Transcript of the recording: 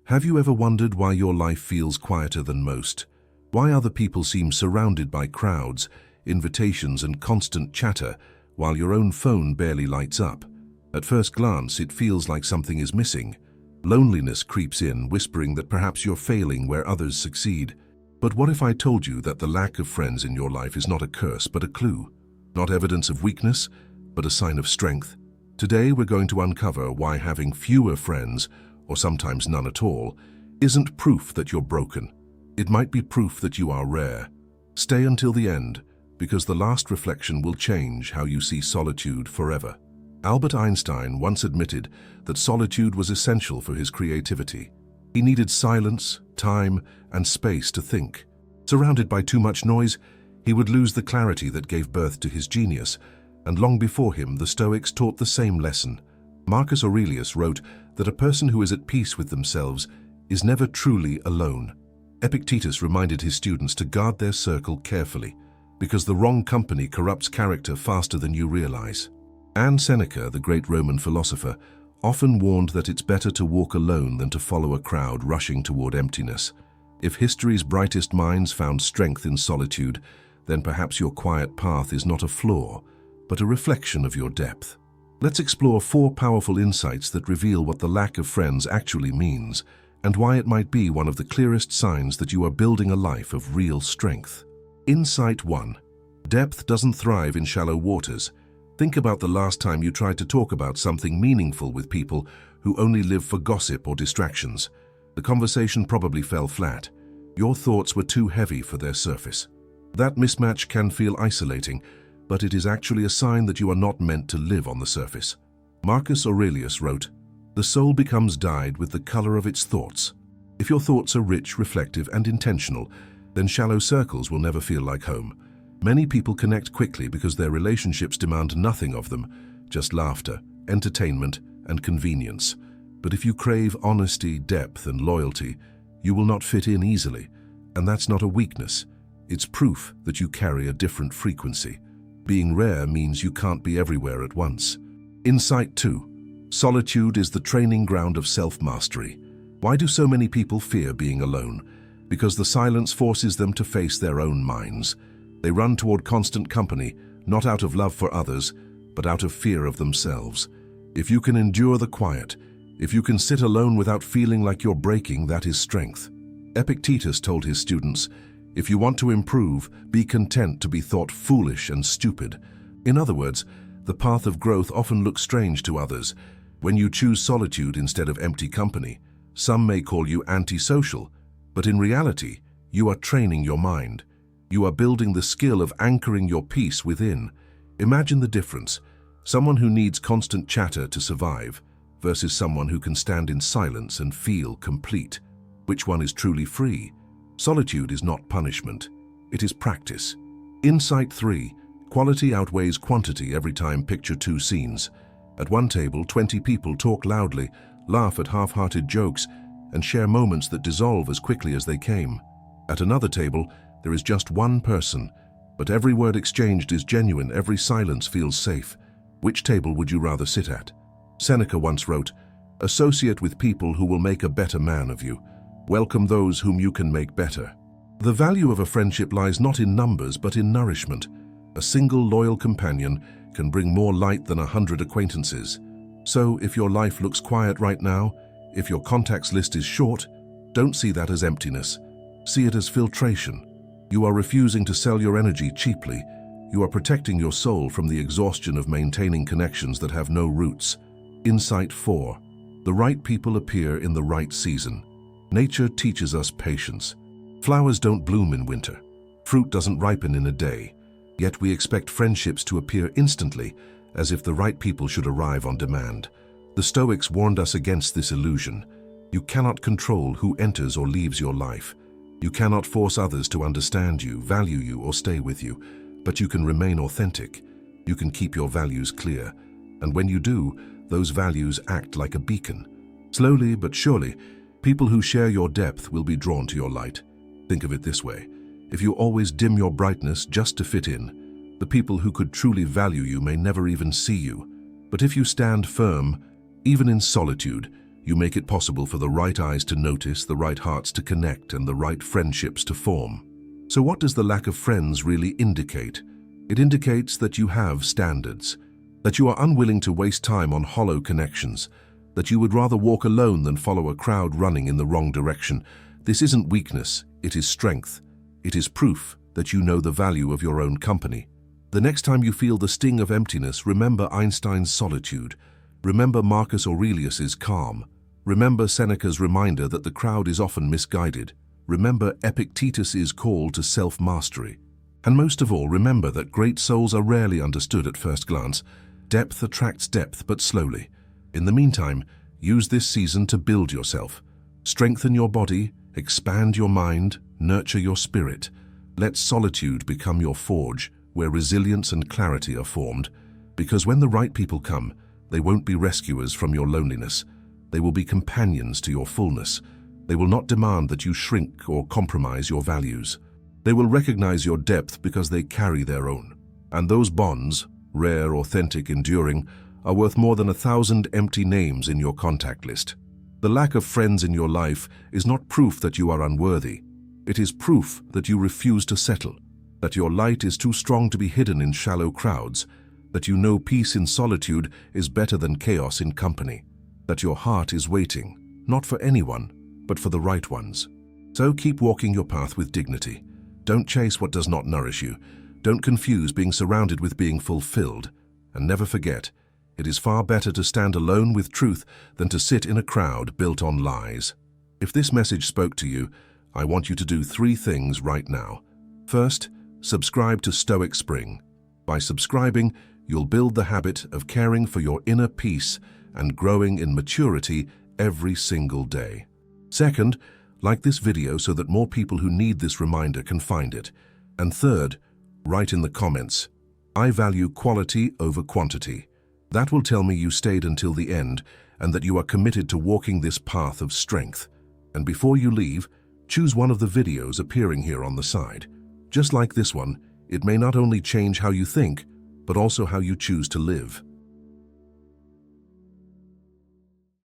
Have you ever wondered why your life feels quieter than most? Why other people seem surrounded by crowds, invitations, and constant chatter, while your own phone barely lights up? At first glance, it feels like something is missing. Loneliness creeps in, whispering that perhaps you're failing where others succeed. But what if I told you that the lack of friends in your life is not a curse, but a clue? Not evidence of weakness, but a sign of strength. Today, we're going to uncover why having fewer friends, or sometimes none at all, isn't proof that you're broken. It might be proof that you are rare. Stay until the end, because the last reflection will change how you see solitude forever. Albert Einstein once admitted that solitude was essential for his creativity. He needed silence, time, and space to think. Surrounded by too much noise, he would lose the clarity that gave birth to his genius, and long before him, the Stoics taught the same lesson. Marcus Aurelius wrote that a person who is at peace with themselves is never truly alone. Epictetus reminded his students to guard their circle carefully, because the wrong company corrupts character faster than you realize. And Seneca, the great Roman philosopher, often warned that it's better to walk alone than to follow a crowd rushing toward emptiness. If history's brightest minds found strength in solitude, then perhaps your quiet path is not a flaw, but a reflection of your depth. Let's explore 4 powerful insights that reveal what the lack of friends actually means, and why it might be one of the clearest signs that you are building a life of real strength. Insight 1. Depth doesn't thrive in shallow waters. Think about the last time you tried to talk about something meaningful with people who only live for gossip or distractions. The conversation probably fell flat. Your thoughts were too heavy for their surface. That mismatch can feel isolating, but it is actually a sign that you are not meant to live on the surface. Marcus Aurelius wrote, "The soul becomes dyed with the color of its thoughts." If your thoughts are rich, reflective, and intentional, then shallow circles will never feel like home. Many people connect quickly because their relationships demand nothing of them, just laughter, entertainment, and convenience. But if you crave honesty, depth, and loyalty, you will not fit in easily. And that's not a weakness. It's proof that you carry a different frequency. Being rare means you can't be everywhere at once. Insight 2. Solitude is the training ground of self-mastery. Why do so many people fear being alone? Because the silence forces them to face their own minds. They run toward constant company, not out of love for others, but out of fear of themselves. If you can endure the quiet, if you can sit alone without feeling like you're breaking, that is strength. Epictetus told his students, "If you want to improve, be content to be thought foolish and stupid." In other words, the path of growth often looks strange to others. When you choose solitude instead of empty company, some may call you antisocial, but in reality, you are training your mind. You are building the skill of anchoring your peace within. Imagine the difference. Someone who needs constant chatter to survive versus someone who can stand in silence and feel complete. Which one is truly free? Solitude is not punishment. It is practice. Insight 3. Quality outweighs quantity every time. Picture 2 scenes. At one table, 20 people talk loudly, laugh at half-hearted jokes, and share moments that dissolve as quickly as they came. At another table, there is just one person, but every word exchanged is genuine, every silence feels safe. Which table would you rather sit at? Seneca once wrote, "Associate with people who will make a better man of you. Welcome those whom you can make better." The value of a friendship lies not in numbers, but in nourishment. A single loyal companion can bring more light than 100 acquaintances. So, if your life looks quiet right now, if your contacts list is short, don't see that as emptiness. See it as filtration. You are refusing to sell your energy cheaply. You are protecting your soul from the exhaustion of maintaining connections that have no roots. Insight 4. The right people appear in the right season. Nature teaches us patience. Flowers don't bloom in winter. Fruit doesn't ripen in a day. Yet we expect friendships to appear instantly, as if the right people should arrive on demand. The Stoics warned us against this illusion. You cannot control who enters or leaves your life. You cannot force others to understand you, value you, or stay with you, but you can remain authentic. You can keep your values clear, and when you do, those values act like a beacon. Slowly but surely, people who share your depth will be drawn to your light. Think of it this way. If you always dim your brightness just to fit in, the people who could truly value you may never even see you. But if you stand firm, even in solitude, You make it possible for the right eyes to notice, the right hearts to connect, and the right friendships to form. So what does the lack of friends really indicate? It indicates that you have standards, that you are unwilling to waste time on hollow connections, that you would rather walk alone than follow a crowd running in the wrong direction. This isn't weakness, it is strength. It is proof that you know the value of your own company. The next time you feel the sting of emptiness, remember Einstein's solitude. Remember Marcus Aurelius's calm. Remember Seneca's reminder that the crowd is often misguided. Remember Epictetus's call to self-mastery. And most of all, remember that great souls are rarely understood at first glance. Depth attracts depth, but slowly. In the meantime, use this season to build yourself. Strengthen your body, expand your mind, nurture your spirit. Let solitude become your forge, where resilience and clarity are formed. Because when the right people come, they won't be rescuers from your loneliness. They will be companions to your fullness. They will not demand that you shrink or compromise your values. They will recognize your depth because they carry their own. And those bonds, rare, authentic, enduring, are worth more than 1,000 empty names in your contact list. The lack of friends in your life is not proof that you are unworthy. It is proof that you refuse to settle, that your light is too strong to be hidden in shallow crowds, that you know peace in solitude is better than chaos in company, that your heart is waiting, not for anyone, but for the right ones. So keep walking your path with dignity. Don't chase what does not nourish you. Don't confuse being surrounded with being fulfilled. And never forget, it is far better to stand alone with truth than to sit in a crowd built on lies. If this message spoke to you, I want you to do 3 things right now. First, subscribe to Stoic Spring. By subscribing, you'll build the habit of caring for your inner peace and growing in maturity every single day. Second, like this video so that more people who need this reminder can find it. And third, write in the comments, I value quality over quantity. That will tell me you stayed until the end and that you are committed to walking this path of strength. And before you leave, choose one of the videos appearing here on the side. Just like this one, it may not only change how you think, but also how you choose to live.